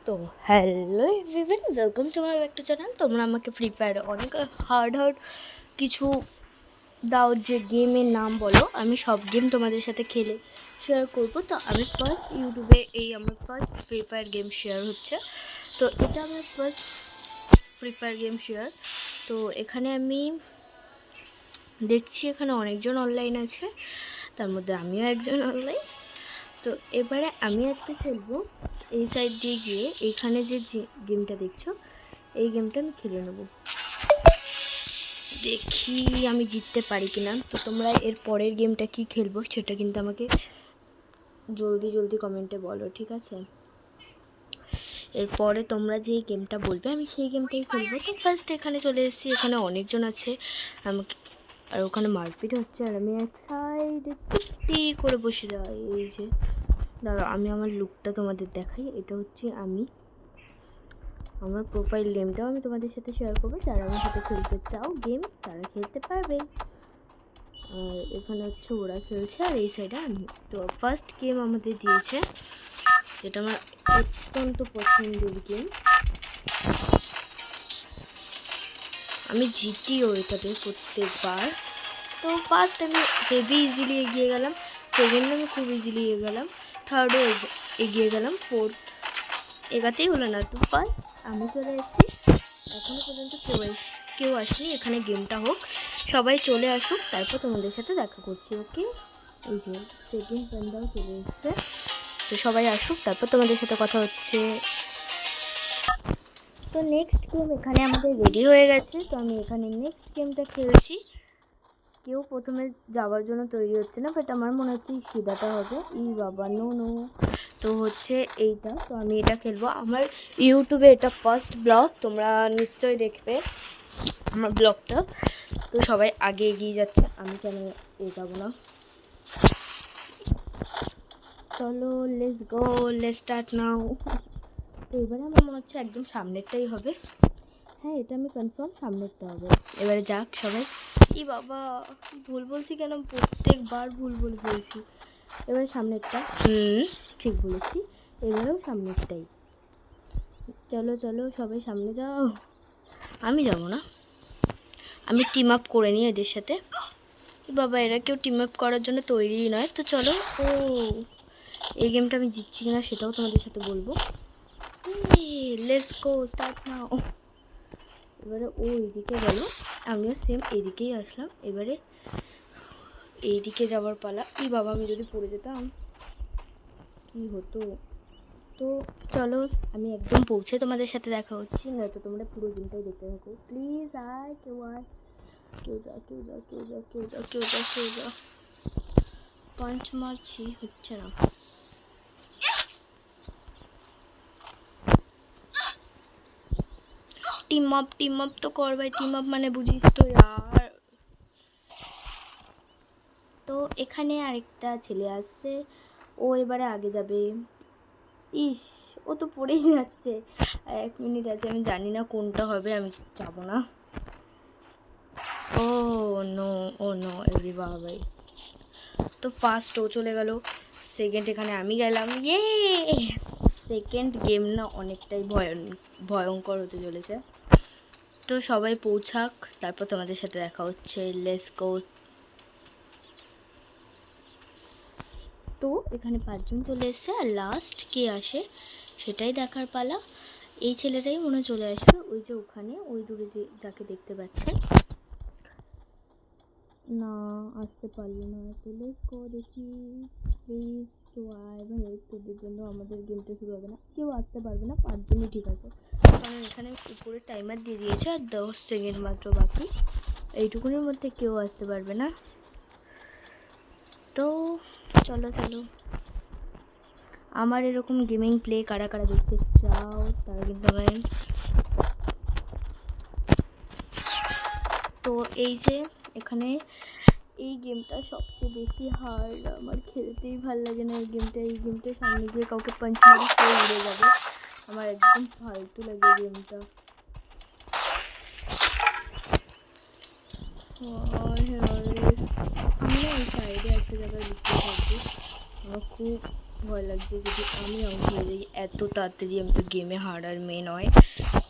তো hello everyone, welcome to my back to channel. তোমরা আমাকে ফ্রি ফায়ারে অনেক হার্ড কিছু দাও, যে গেমের নাম বলো, আমি সব গেম তোমাদের সাথে খেলে শেয়ার করবো। তো আমি ফার্স্ট ইউটিউবে আমার first free fire game share হচ্ছে। তো এটা আমার first free fire game share. তো এখানে আমি দেখছি এখানে অনেকজন অনলাইন আছে, তার মধ্যে আমিও একজন অনলাইন। তো এবারে আমি আজকে খেলবো এই সাইড দিয়ে গিয়ে। এখানে যে গেমটা দেখছো, এই গেমটা আমি খেলে নেব, দেখি আমি জিততে পারি কিনা। তো তোমরা এর পরের গেমটা কি খেলবো সেটা কিন্তু আমাকে জলদি কমেন্টে বলো, ঠিক আছে? এরপরে তোমরা যে গেমটা বলবে আমি সেই গেমটাই খেলবো। তো ফার্স্ট এখানে চলে এসেছি, এখানে অনেকজন আছে আমাকে, আর ওখানে মারপিট হচ্ছে, আর আমি এক সাইডে চুপটি করে বসে যাই। এই যে দাঁড়াও, আমি আমার লুকটা তোমাদের দেখাই। এটা হচ্ছে আমি, আমার প্রোফাইল নেমটাও আমি তোমাদের সাথে শেয়ার করবো। যারা আমার সাথে খেলতে চাও গেম, তারা খেলতে পারবে। আর এখানে হচ্ছে ওরা খেলছে, আর এই সাইডে আমি। তো ফার্স্ট গেম আমাদের দিয়েছে, যেটা আমার অত্যন্ত পছন্দের গেম। আমি জিতিও এটাতে প্রত্যেকবার। তো ফার্স্ট আমি হেভি ইজিলি এগিয়ে গেলাম, সেকেন্ড আমি খুব ইজিলি এগিয়ে গেলাম, থার্ডও এগিয়ে গেলাম, ফোর্থ এগাতেই হলো না। তো ফার্স্ট আমি চলে এসেছি, এখনও পর্যন্ত কেউ আসেনি। এখানে গেমটা হোক, সবাই চলে আসুক, তারপর তোমাদের সাথে দেখা করছি, ওকে? এই যে সেকেন্ড বান্দাও চলে এসছে, তো সবাই আসুক, তারপর তোমাদের সাথে কথা হচ্ছে। তো নেক্সট গেম এখানে আমাদের রেডি হয়ে গেছে। তো আমি এখানে নেক্সট গেমটা খেলছি। কেউ প্রথমে যাওয়ার জন্য তৈরি হচ্ছে না, বাট আমার মনে হচ্ছে সিধাটা হবে। ই বাবা, নো। তো হচ্ছে এইটা, তো আমি এটা খেলবো। আমার ইউটিউবে এটা ফার্স্ট ব্লগ, তোমরা নিশ্চয়ই দেখবে আমার ব্লগটা। তো সবাই আগে এগিয়ে যাচ্ছে, আমি কেন এগাবো না? চলো let's go, let's start now. তো এবারে আমার মনে হচ্ছে একদম সামনেরটাই হবে। হ্যাঁ, এটা আমি কনফার্ম, সামনেরটা হবে। এবারে যাক সবাই। কি বাবা, ভুল বলছি কেন? প্রত্যেকবার ভুল বলছি। এবারে সামনেরটা, ঠিক বলেছি, এবারেও সামনেরটাই। চলো সবাই সামনে যাও। আমি যাব না, আমি টিম আপ করে নিই এদের সাথে। বাবা, এরা কেউ টিম আপ করার জন্য তৈরি নয়। তো চলো, এই গেমটা আমি জিতছি কিনা সেটাও তোমাদের সাথে বলবো। Let's go, start now. এবারে ও এইদিকে গেল, আমিও সেম এইদিকেই আসলাম। এবারে এইদিকে যাওয়ার পালা। ই বাবা, আমি যদি পড়ে যেতাম কি হতো। তো চলো, আমি একদম পৌঁছে তোমাদের সাথে দেখা হচ্ছি, নয়তো তোমরা পুরো দিনটাই দেখতে থাকো প্লিজ। কেউ যা। পাঞ্চ মারছি, হচ্ছে না। টিম আপ তো কর ভাই, টিম আপ মানে বুঝিস তো यार। তো এখানে আরেকটা ছেলে আসছে, ও এবারে আগে যাবে। ইস, ও তো পড়েই যাচ্ছে। আর 1 মিনিট আছে, আমি জানি না কোনটা হবে, আমি যাব না। ও নো এভরি ভাই। তো ফার্স্ট ও চলে গেল, সেকেন্ড এখানে আমি গেলাম। সেকেন্ড গেম না অনেকটাই ভয়ঙ্কর হতে চলেছে। তো সবাই পৌঁছাক, তারপর তোমাদের সাথে দেখা হচ্ছে। Let's go. তো এখানে 5 জন চলে এসছে, আর লাস্ট কে আসে সেটাই দেখার পালা। এই ছেলেটাই মনে চলে আসবে, ওই যে ওখানে ওই দূরে যে যাকে দেখতে পাচ্ছেন। না, আসতে পারলো না। তো লেটস গো, দেখি প্লিজ তো আয় ভাই, তোদের জন্য আমাদের গেমটা শুরু হবে না। কেউ আসতে পারবে না, 5 জনই ঠিক আছে, কারণ এখানে উপরে টাইমার দিয়ে দিয়েছে, আর 10 সেকেন্ড মাত্র বাকি। এইটুকুনের মধ্যে কেউ আসতে পারবে না। তো চলো আমার এরকম গেমিং প্লে কারা দেখতে চাও তারা কিন্তু আমায়। তো এই যে এখানে এই গেমটা সবচেয়ে বেশি হার্ড, আমার খেলতেই ভাল লাগে না এই গেমটা সামনে গিয়ে কাউকে পাঞ্চ মারি কেউ উড়ে যাবে, আমার একদম ফালতু লাগে গেমটা। আমি না এই সাইডে একটা জায়গায় লুকিয়ে থাকবো, আমার খুব ভয় লাগছে যদি আমি আউট হয়ে যাই এত তাড়াতাড়ি। আমি তো গেমে হারার মেন হয়,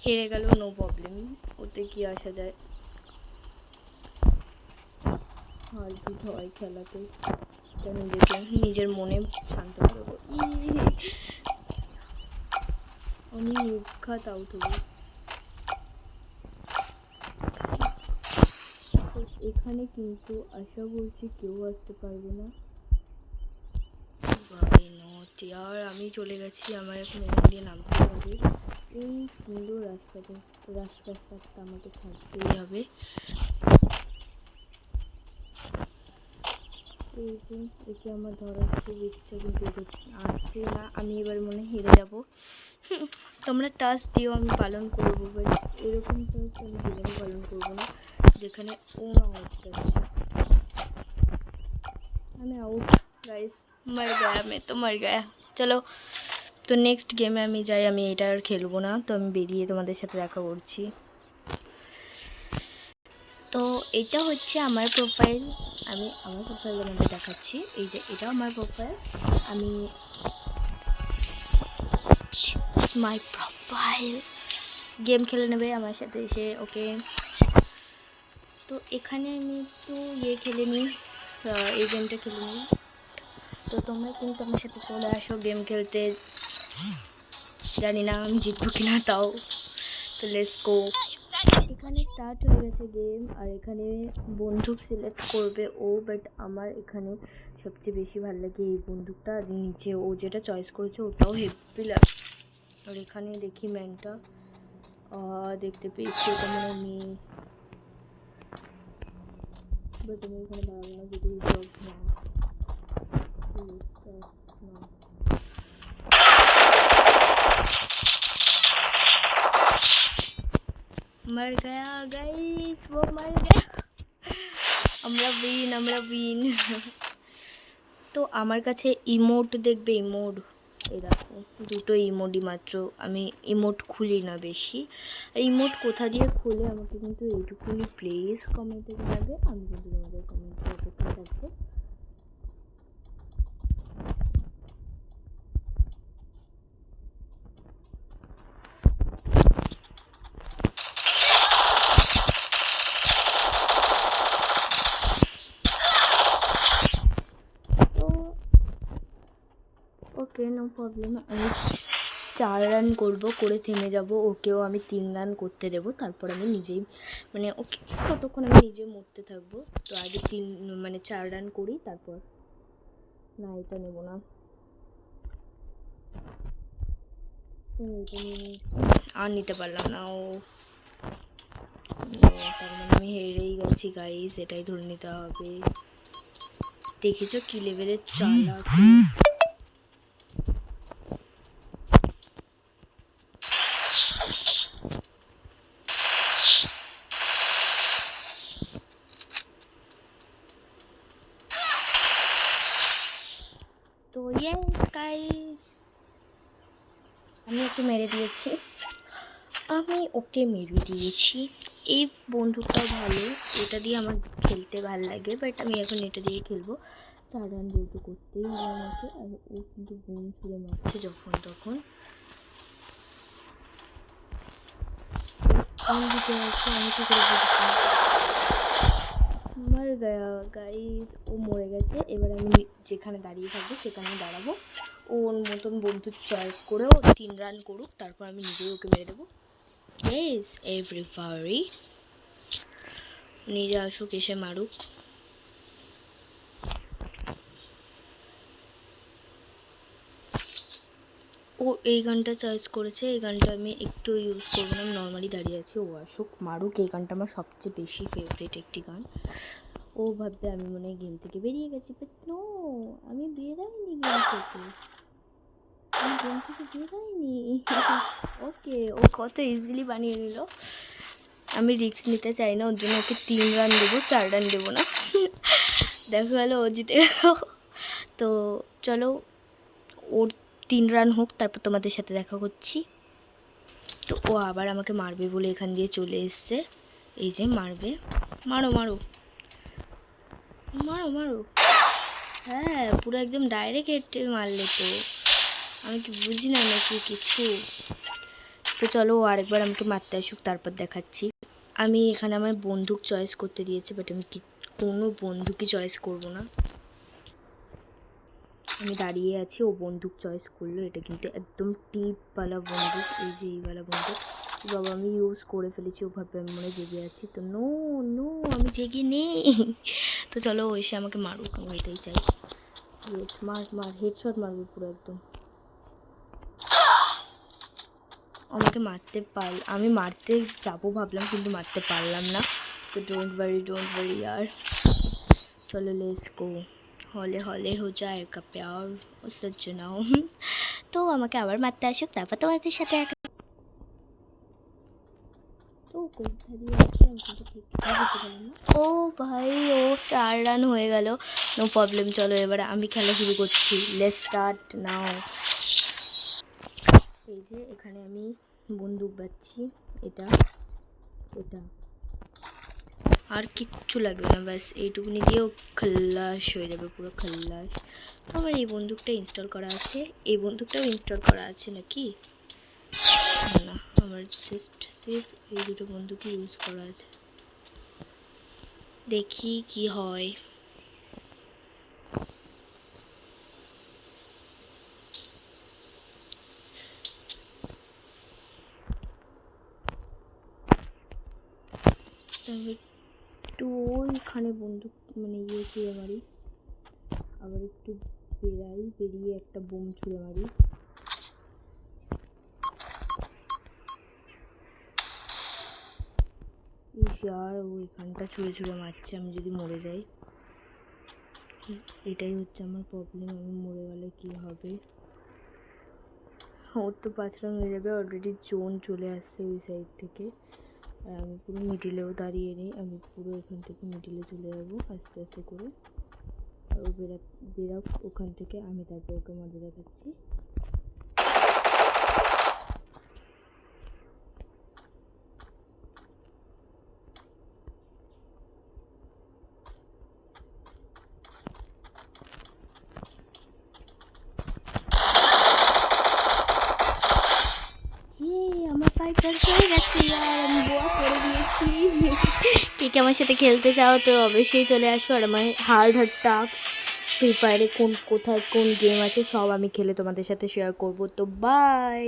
হেরে গেলেও নো প্রবলেম, ওতে কি আসা যায়। হার জিত হয় খেলাতে, এটা নিজের মনে শান্ত করবো। আমি নির্ঘাত আউট হবো। এখানে কিন্তু আশা করছি কেউ আসতে পারবে না। আর আমি চলে গেছি, আমার এখন এখান দিয়ে নামতে হবে। এই সুন্দর রাস্তাটা আমাকে ছাড়তেই হবে। এই যে একে আমার ধরার খুব ইচ্ছা, কিন্তু আসছে না। আমি এবার মনে হেরে যাব। তোমরা টাস্ক দিও, আমি পালন করবো, বাট এরকম টাস্ক আমি জীবনে পালন করবো না যেখানে ও না আউট যাচ্ছে। আমি আউট গাইস, মর গয়া, मैं तो मर गया। চলো তো নেক্সট গেমে আমি যাই। আমি এটা আর খেলবো না, তো আমি বেরিয়ে তোমাদের সাথে দেখা করছি। তো এটা হচ্ছে আমার প্রোফাইল, আমি আমার প্রোফাইল আমাদের দেখাচ্ছি। এই যে এটা আমার প্রোফাইল, আমি মাই প্রোফাইল। গেম খেলে নেবে আমার সাথে এসে, ওকে। তো এখানে আমি একটু খেলে নিই, এই গেমটা খেলে নিই। তো তোমরা কিন্তু আমার সাথে চলে আসো গেম খেলতে। জানি না আমি জিতবো কিনা, তাও তো লেটস গো। এখানে স্টার্ট হয়ে গেছে গেম, আর এখানে বন্দুক সিলেক্ট করবে ও, বাট আমার এখানে সবচেয়ে বেশি ভালো লাগে এই বন্দুকটা। আর নিচে ও যেটা চয়েস করেছে ওটাও হেভি লাগে। আর এখানে দেখি ম্যানটা দেখতে পেয়েছি, ওটা মানে মেয়ে, বাট আমি এখানে দাঁড়াবো না যদি জব না। मर गया गाइस, वो मर गया। আমরা উইন। তো আমার কাছে ইমোট দেখবে, ইমোট এই দেখো, দুটো ইমোটই মাত্র। আমি ইমোট খুলি না বেশি। আর ইমোট কোথা দিয়ে খুলে আমাকে কিন্তু এইটুকুনি প্লিজ কমেন্টে জানাবে, আমি কিন্তু তোমাদের কমেন্টে অপেক্ষা থাকবো। ওকে, নো প্রবলেম। আমি 4 রান করবো, করে থেমে যাব। ওকেও আমি 3 রান করতে দেবো, তারপর আমি নিজেই মানে ওকে ততক্ষণ আমি নিজে মরতে থাকবো। তো আগে 4 রান করি, তারপর না এটা নেবো না, আর নিতে পারলাম না। ও তার মানে আমি হেরেই গেছি গাইস, এটাই ধরে নিতে হবে। দেখেছো কি লেভেলের চালাক। তো গাইস আমি ওকে মেরে দিয়েছি, এই বন্দুকটা ভালো, এটা দিয়ে আমার খেলতে ভালো লাগে, বাট আমি এখন এটা দিয়ে খেলবো। 4 রান যেহেতু করতেই হবে আমাকে। আর ও কিন্তু বোম ছুঁড়ে মারছে যখন তখন। আমি কি করে মর গয়া গাইস, ও মরে গেছে। এবার আমি যেখানে দাঁড়িয়ে থাকবো সেখানে দাঁড়াবো। ওর মতন বন্দুক চয়েস করে ও 3 রান করুক, তারপর আমি নিজেই ওকে মেরে দেবো। ইয়েস এভরিবডি, নিজে আসুক, এসে মারুক। ও এই গানটা চয়েস করেছে, এই গানটা আমি একটু ইউজ করবো না, আমি নর্মালি দাঁড়িয়ে আছি। ও আসুক, মারুক। এই গানটা আমার সবচেয়ে বেশি ফেভারিট একটি গান। ও ভাববে আমি মনে হয় গেম থেকে বেরিয়ে গেছি, বাট নো, আমি বেরাইনি গেম থেকে, ওকে, ও কত ইজিলি বানিয়ে নিল। আমি রিস্ক নিতে চাই না, ওর জন্য ওকে 3 রান দেবো, 4 রান দেবো না। দেখা গেলো ও জিতে গেল। তো চলো ওর 3 রান হোক, তারপর তোমাদের সাথে দেখা করছি। তো ও আবার আমাকে মারবে বলে এখান দিয়ে চলে এসছে। এই যে মারবে, মারো মারো মারো মারো। হ্যাঁ পুরো একদম ডাইরেক্ট হেডে মারলে তো। আমি কি বুঝি না নাকি কিছু? তো চলো ও আরেকবার আমাকে মারতে আসুক, তারপর দেখাচ্ছি। আমি এখানে আমার বন্দুক চয়েস করতে দিয়েছি, বাট আমি কোনো বন্দুকই চয়েস করব না। আমি দাঁড়িয়ে আছি, ও বন্দুক চয়েস করলো। এটা কিন্তু একদম টিপওয়ালা বন্দুক, এই যে এইওয়ালা বন্দুক। বাবা আমি ইউজ করে ফেলেছি, ওভাবে আমি মনে জেগে আছি। তো নো নো, আমি জেগে নেই। তো চলো ও এসে আমাকে মারুক, আমি এটাই চাই। ইয়েস, মার মার, হেডশট মারবো পুরো একদম। আমাকে আমি মারতে যাবো ভাবলাম, কিন্তু মারতে পারলাম না। তো ডোন্ট ওয়ারি यार, চলো লেটস গো। হলে হলে হো যায়েগা প্যার ও সজ্জনাও। তো আমাকে আবার মারতে আসুক, তারপর তোমাদের সাথে ও ভাই, ও 4 রান হয়ে গেল। নো প্রবলেম, চলো এবার আমি খেলা শুরু করছি। Let's start now. এই যে এখানে আমি বন্দুক পাচ্ছি, এটা আর কিচ্ছু লাগবে না, ব্যাস এইটুকুনি দিয়েও খাল্লাস হয়ে যাবে, পুরো খাল্লাস। তো আমার এই বন্দুকটা ইনস্টল করা আছে, এই বন্দুকটাও ইনস্টল করা আছে নাকি? না, আমার জাস্ট সির্ফ এই দুটো বন্দুকই ইউজ করা আছে। দেখি কি হয়। একটু ওইখানে বন্দুক মানে ইয়ে ছুঁড়ে মারি, আবার একটু বেরিয়ে একটা বোম ছুঁড়ে মারি। আর ও এখানটা ছুঁড়ে মারছে, আমি যদি মরে যাই। এটাই হচ্ছে আমার প্রবলেম, আমি মরে গেলে কি হবে। ওর তো 5 রান হয়ে যাবে, অলরেডি জোন চলে আসছে ওই সাইড থেকে। আর আমি পুরো মিডিলেও দাঁড়িয়ে নেই, আমি পুরো এখান থেকে মিডিলে চলে যাবো আস্তে আস্তে করে। আর ও বেরাক ওখান থেকে, আমি তারপর ওকে মজা দেখাচ্ছি। আমার 5 রান হয়ে গেছে, আর আমি বোয়া করে দিয়েছি। কে কে আমার সাথে খেলতে চাও তো অবশ্যই চলে আসো। আর আমার হার্ড টাস্ক ফ্রি ফায়ারে কোথায় কোন গেম আছে সব আমি খেলে তোমাদের সাথে শেয়ার করবো। তো বাই।